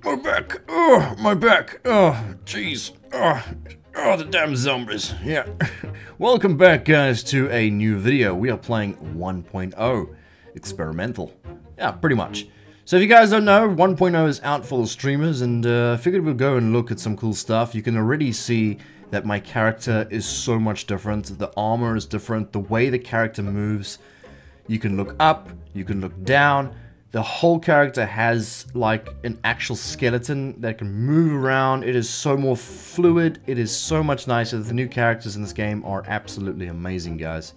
My back. Oh, my back. Oh, jeez. Oh, the damn zombies. Yeah. Welcome back, guys, to a new video. We are playing 1.0 experimental. Yeah, pretty much. So if you guys don't know, 1.0 is out for the streamers, and I figured we'd go and look at some cool stuff. You can already see that my character is so much different. The armor is different. The way the character moves. You can look up. You can look down. The whole character has like an actual skeleton that can move around. It is so more fluid. It is so much nicer. The new characters in this game are absolutely amazing, guys.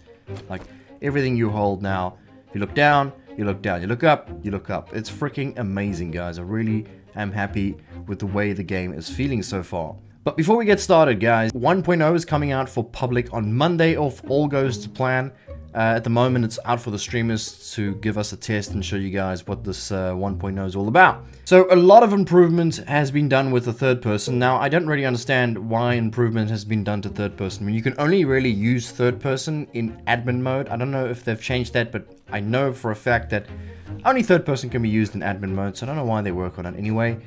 Like everything you hold now. If you look down, you look down. You look up, you look up. It's freaking amazing, guys. I really am happy with the way the game is feeling so far. But before we get started, guys, 1.0 is coming out for public on Monday if all goes to plan. At the moment, it's out for the streamers to give us a test and show you guys what this 1.0 is all about. So a lot of improvement has been done with the third person. Now, I don't really understand why improvement has been done to third person. I mean, you can only really use third person in admin mode. I don't know if they've changed that, but I know for a fact that only third person can be used in admin mode. So I don't know why they work on it anyway.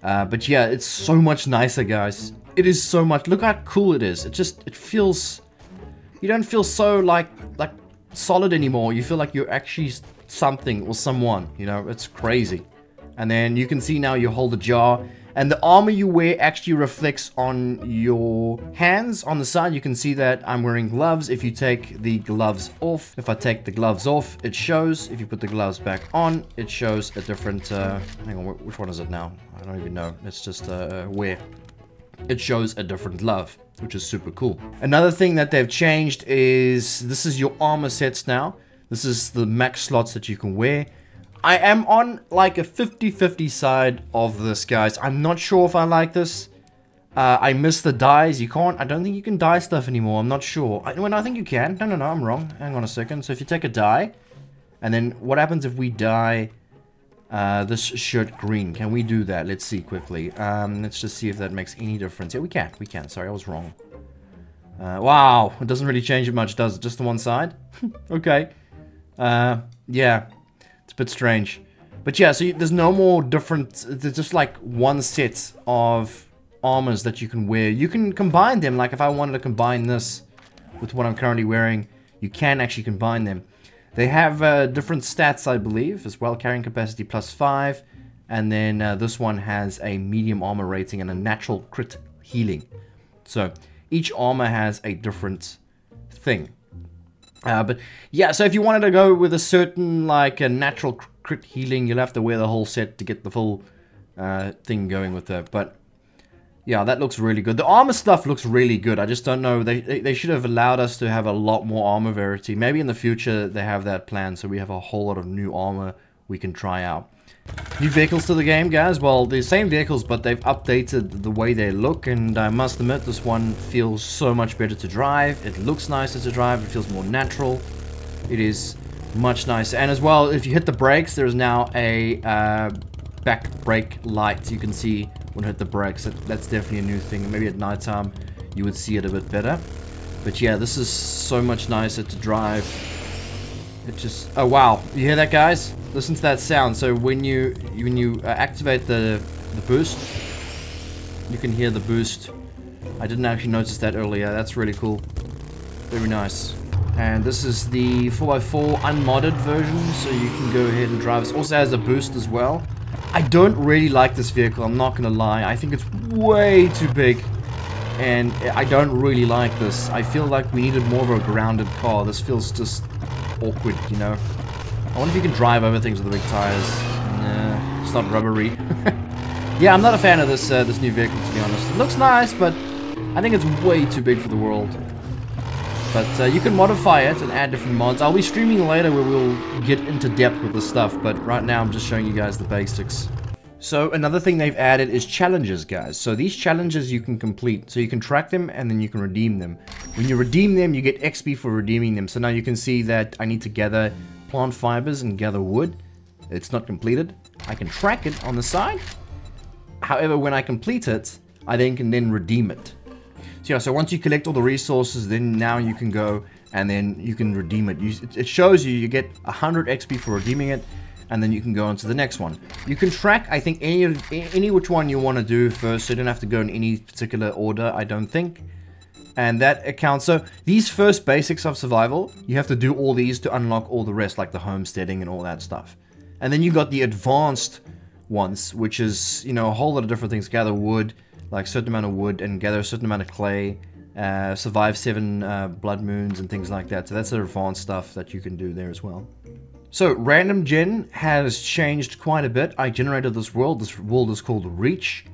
But yeah, it's so much nicer, guys. It is so much. Look how cool it is. It feels... You don't feel so like solid anymore. You feel like you're actually something or someone, you know. It's crazy. And then you can see now you hold a jar, and the armor you wear actually reflects on your hands. On the side you can see that I'm wearing gloves. If you take the gloves off, if I take the gloves off, it shows. If you put the gloves back on, it shows a different hang on, which one is it now? I don't even know. It's just wear. It shows a different glove, which is super cool. Another thing that they've changed is this is your armor sets now. This is the max slots that you can wear. I am on like a 50-50 side of this, guys. I'm not sure if I like this. I miss the dyes. You can't, I don't think you can dye stuff anymore. I'm not sure. I think you can. No, I'm wrong. Hang on a second. So if you take a dye, and then what happens if we dye this shirt green? Can we do that? Let's see quickly. Let's just see if that makes any difference. Yeah, we can. Sorry, I was wrong. Wow, it doesn't really change it much, does it? Just the one side? Okay. Yeah, it's a bit strange. But yeah, so there's no more different... There's just like one set of armors that you can wear. You can combine them. Like if I wanted to combine this with what I'm currently wearing, you can actually combine them. They have different stats, I believe, as well. Carrying capacity +5. And then this one has a medium armor rating and a natural crit healing. So each armor has a different thing. But yeah, so if you wanted to go with a certain, like, a natural crit healing, you'll have to wear the whole set to get the full thing going with that. But yeah, that looks really good. The armor stuff looks really good. I just don't know. They should have allowed us to have a lot more armor variety. Maybe in the future they have that plan, so we have a whole lot of new armor we can try out. New vehicles to the game, guys. Well, they're the same vehicles, but they've updated the way they look, and I must admit, this one feels so much better to drive. It looks nicer to drive. It feels more natural. It is much nicer. And as well, if you hit the brakes, there's now a back brake light. You can see when you hit the brakes. That's definitely a new thing. Maybe at nighttime you would see it a bit better. But yeah, this is so much nicer to drive. It just... Oh wow, you hear that, guys? Listen to that sound. So when you activate the boost, you can hear the boost. I didn't actually notice that earlier. That's really cool. Very nice. And this is the 4x4 unmodded version, so you can go ahead and drive. It also has a boost as well. I don't really like this vehicle, I'm not gonna lie. I think it's way too big, and I don't really like this. I feel like we needed more of a grounded car. This feels just awkward, you know. I wonder if you can drive over things with the big tires. Nah, it's not rubbery. Yeah, I'm not a fan of this this new vehicle, to be honest. It looks nice, but I think it's way too big for the world. But you can modify it and add different mods. I'll be streaming later where we'll get into depth with this stuff, but right now I'm just showing you guys the basics. So another thing they've added is challenges, guys. So these challenges you can complete. So you can track them and then you can redeem them. When you redeem them, you get XP for redeeming them. So now you can see that I need to gather plant fibers and gather wood. It's not completed. I can track it on the side. However, when I complete it, I then can redeem it. So yeah, so once you collect all the resources, then now you can go and then you can redeem it. It shows you get 100 XP for redeeming it. and then you can go on to the next one. You can track, I think, any which one you want to do first, so you don't have to go in any particular order, I don't think. And that accounts, so these first basics of survival, you have to do all these to unlock all the rest, like the homesteading and all that stuff. And then you got the advanced ones, which is, you know, a whole lot of different things. Gather wood, like a certain amount of wood, and gather a certain amount of clay, survive 7 blood moons and things like that. So that's the advanced stuff that you can do there as well. So, random gen has changed quite a bit. I generated this world. This world is called Reach.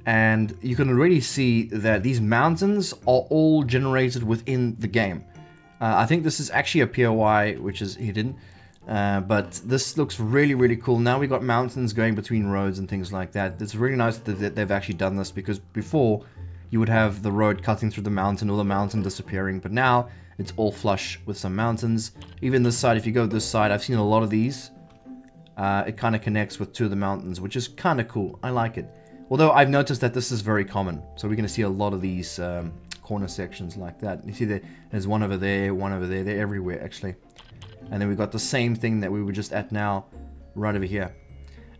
And you can already see that these mountains are all generated within the game. I think this is actually a POI, which is hidden. But this looks really, really cool. Now we got mountains going between roads and things like that. It's really nice that they've actually done this, because before you would have the road cutting through the mountain or the mountain disappearing. But now it's all flush with some mountains. Even this side, if you go this side, I've seen a lot of these. It kind of connects with 2 of the mountains, which is kind of cool. I like it. Although I've noticed that this is very common. So we're going to see a lot of these corner sections like that. You see there's one over there, one over there. They're everywhere, actually. And then we've got the same thing that we were just at now, right over here.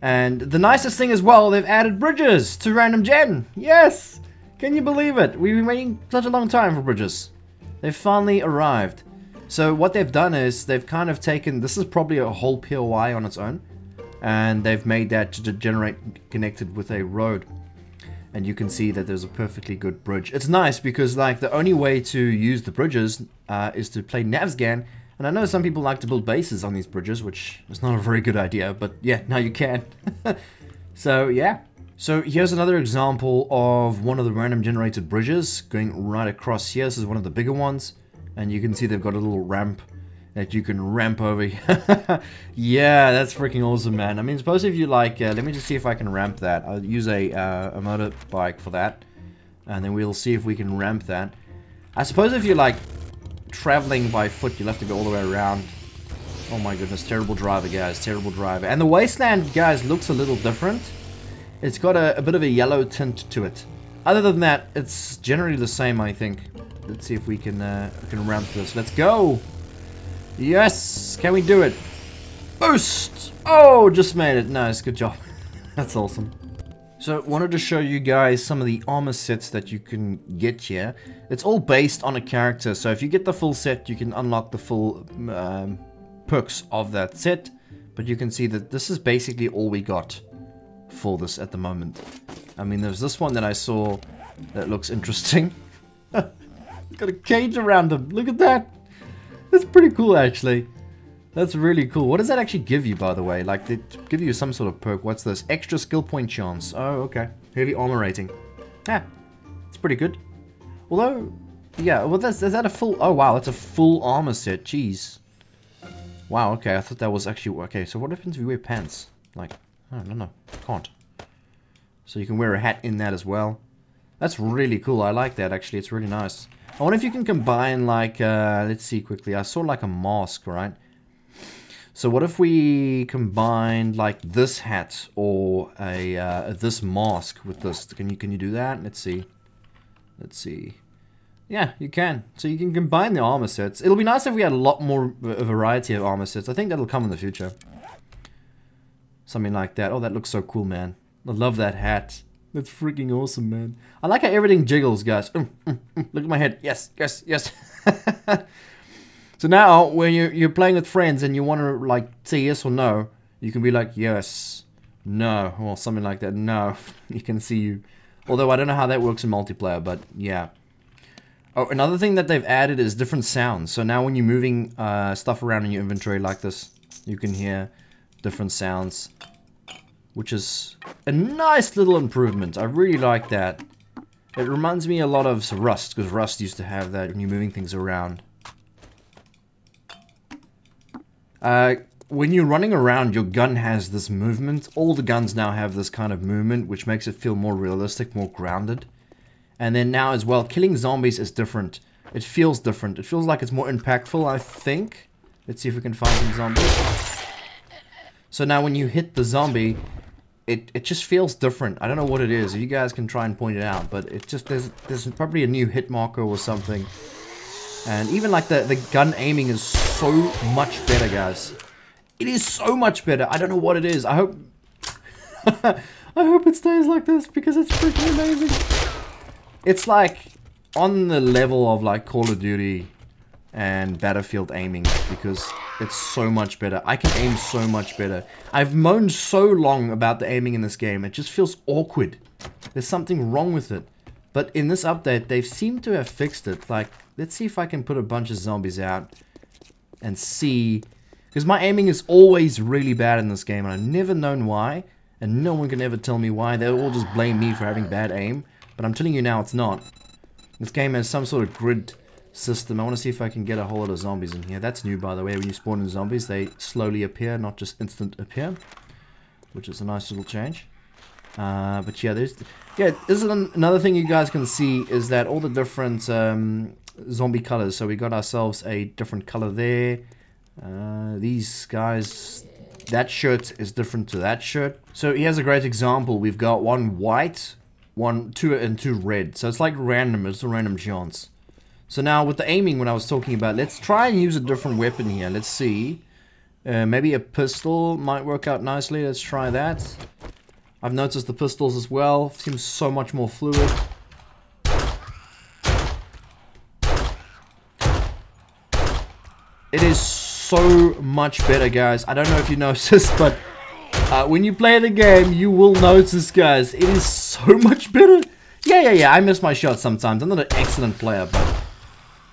And the nicest thing as well, they've added bridges to Random Gen. Yes! Can you believe it? We've been waiting such a long time for bridges. They've finally arrived. So what they've done is they've kind of taken, this is probably a whole POI on its own, and they've made that to generate connected with a road. And you can see that there's a perfectly good bridge. It's nice because, like, the only way to use the bridges is to play Navscan. And I know some people like to build bases on these bridges, which is not a very good idea, but yeah, now you can. So yeah. So here's another example of one of the random generated bridges going right across here. This is one of the bigger ones. And you can see they've got a little ramp that you can ramp over. Yeah, that's freaking awesome, man. I mean, suppose if you like, let me just see if I can ramp that. I'll use a motorbike for that. And then we'll see if we can ramp that. I suppose if you're like traveling by foot, you'll have to go all the way around. Oh my goodness, terrible driver, guys, terrible driver. And the wasteland, guys, looks a little different. It's got a bit of a yellow tint to it. Other than that, it's generally the same, I think. Let's see if we can ramp this. Let's go! Yes! Can we do it? Boost! Oh, just made it. Nice, good job. That's awesome. So, wanted to show you guys some of the armor sets that you can get here. It's all based on a character, so if you get the full set, you can unlock the full perks of that set. But you can see that this is basically all we got for this at the moment. I mean, there's this one that I saw that looks interesting. Got a cage around him. Look at that. That's pretty cool, actually. That's really cool. What does that actually give you, by the way? Like, they give you some sort of perk. What's this? Extra skill point chance. Oh, okay. Heavy armor rating. Yeah, it's pretty good. Although, yeah, well, is that a full... Oh, wow, that's a full armor set. Jeez. Wow, okay, I thought that was actually... Okay, so what happens if you wear pants? Like, oh, no, can't. So you can wear a hat in that as well. That's really cool. I like that, actually. It's really nice. I wonder if you can combine, like, let's see quickly. I saw, like, a mask, right? So what if we combined, like, this hat or this mask with this? Can you do that? Let's see. Let's see. Yeah, you can. So you can combine the armor sets. It'll be nice if we had a lot more a variety of armor sets. I think that'll come in the future. Something like that. Oh, that looks so cool, man. I love that hat. That's freaking awesome, man. I like how everything jiggles, guys. Look at my head. Yes, yes, yes. So now, when you're playing with friends and you want to, like, say yes or no, you can be like, yes, no, or something like that. No, you can see you. Although I don't know how that works in multiplayer, but yeah. Oh, another thing that they've added is different sounds. So now when you're moving stuff around in your inventory like this, you can hear different sounds, which is a nice little improvement. I really like that. It reminds me a lot of Rust, because Rust used to have that when you're moving things around. When you're running around, your gun has this movement. All the guns now have this kind of movement, which makes it feel more realistic, more grounded. And then now as well, killing zombies is different. It feels different. It feels like it's more impactful, I think. Let's see if we can find some zombies. So now when you hit the zombie, it just feels different. I don't know what it is. You guys can try and point it out, but it just there's probably a new hit marker or something. And even like the gun aiming is so much better, guys. It is so much better. I don't know what it is. I hope I hope it stays like this because it's freaking amazing. It's like on the level of like Call of Duty and Battlefield aiming because it's so much better. I can aim so much better. I've moaned so long about the aiming in this game. It just feels awkward. There's something wrong with it. But in this update, they've seemed to have fixed it. Like, let's see if I can put a bunch of zombies out and see. Because my aiming is always really bad in this game, and I've never known why. And no one can ever tell me why. They'll all just blame me for having bad aim. But I'm telling you now, it's not. This game has some sort of grid system. I want to see if I can get a whole lot of zombies in here. That's new, by the way. When you spawn in zombies, they slowly appear, not just instant appear. Which is a nice little change. But yeah, this is another thing you guys can see is that all the different zombie colors. So we got ourselves a different color there. These guys, that shirt is different to that shirt. So here's a great example. We've got one white, two red. So it's like random. It's a random chance. So now with the aiming, when I was talking about, let's try and use a different weapon here. Let's see. Maybe a pistol might work out nicely. Let's try that. I've noticed the pistols as well. Seems so much more fluid. It is so much better, guys. I don't know if you noticed, but when you play the game, you will notice, guys. It is so much better. Yeah. I miss my shots sometimes. I'm not an excellent player, but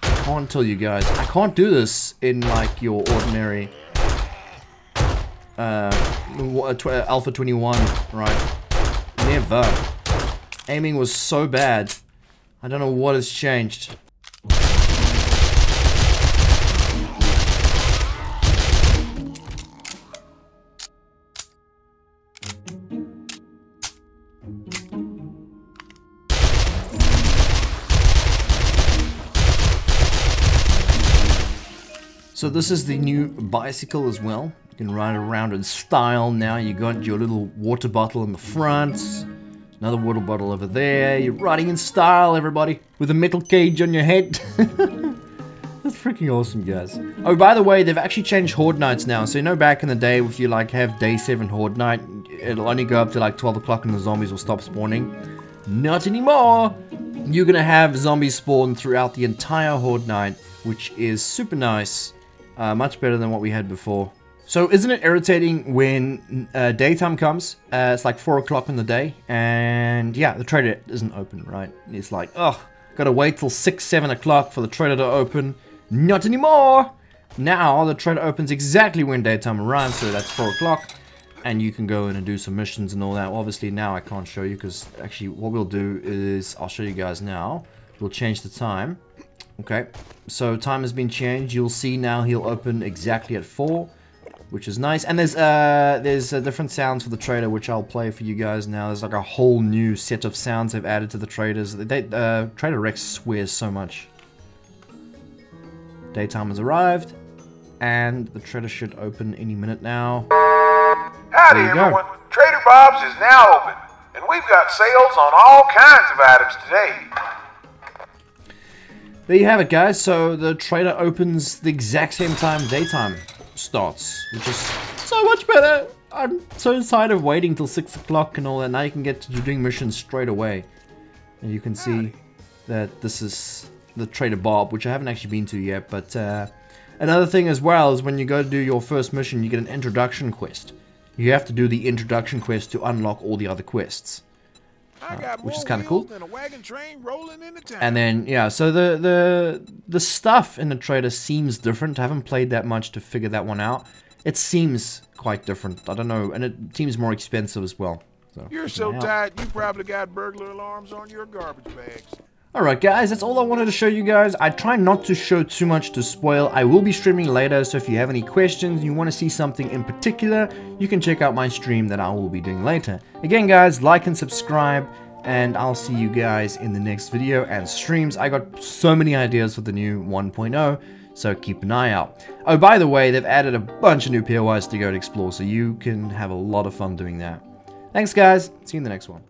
I can't tell you guys. I can't do this in like your ordinary Alpha 21, right? Never. Aiming was so bad. I don't know what has changed. So this is the new bicycle as well. You can ride around in style now. You got your little water bottle in the front. Another water bottle over there. You're riding in style, everybody. With a metal cage on your head. That's freaking awesome, guys. Oh, by the way, they've actually changed Horde Nights now. So you know back in the day, if you like have day 7 Horde Night, it'll only go up to like 12 o'clock and the zombies will stop spawning. Not anymore! You're gonna have zombies spawn throughout the entire Horde Night, which is super nice. Much better than what we had before. So isn't it irritating when daytime comes? It's like 4 o'clock in the day, and yeah, the trader isn't open, right? It's like, oh, gotta wait till 6, 7 o'clock for the trader to open. Not anymore! Now the trader opens exactly when daytime arrives, so that's 4 o'clock, and you can go in and do some missions and all that. Well, obviously now I can't show you, because actually what we'll do is, I'll show you guys now. We'll change the time. Okay, so time has been changed. You'll see now he'll open exactly at 4, which is nice. And there's different sounds for the trader, which I'll play for you guys now. There's like a whole new set of sounds they've added to the traders. Trader Rex swears so much. Daytime has arrived, and the trader should open any minute now. Howdy, everyone. Trader Bob's is now open, and we've got sales on all kinds of items today. There you have it, guys. So the trader opens the exact same time daytime starts, which is so much better. I'm so tired of waiting till 6 o'clock and all that. Now you can get to doing missions straight away. And you can see that this is the Trader Bob, which I haven't actually been to yet. But another thing as well is when you go to do your first mission, you get an introduction quest. You have to do the introduction quest to unlock all the other quests. Which is kind of cool. And then yeah, so the stuff in the trader seems different. I haven't played that much to figure that one out. It seems quite different. I don't know, and it seems more expensive as well. So, you're so tight, you probably got burglar alarms on your garbage bags. Alright guys, that's all I wanted to show you guys. I try not to show too much to spoil. I will be streaming later, so if you have any questions, you want to see something in particular, you can check out my stream that I will be doing later. Again guys, like and subscribe, and I'll see you guys in the next video and streams. I got so many ideas for the new 1.0, so keep an eye out. Oh, by the way, they've added a bunch of new POIs to go to explore, so you can have a lot of fun doing that. Thanks guys, see you in the next one.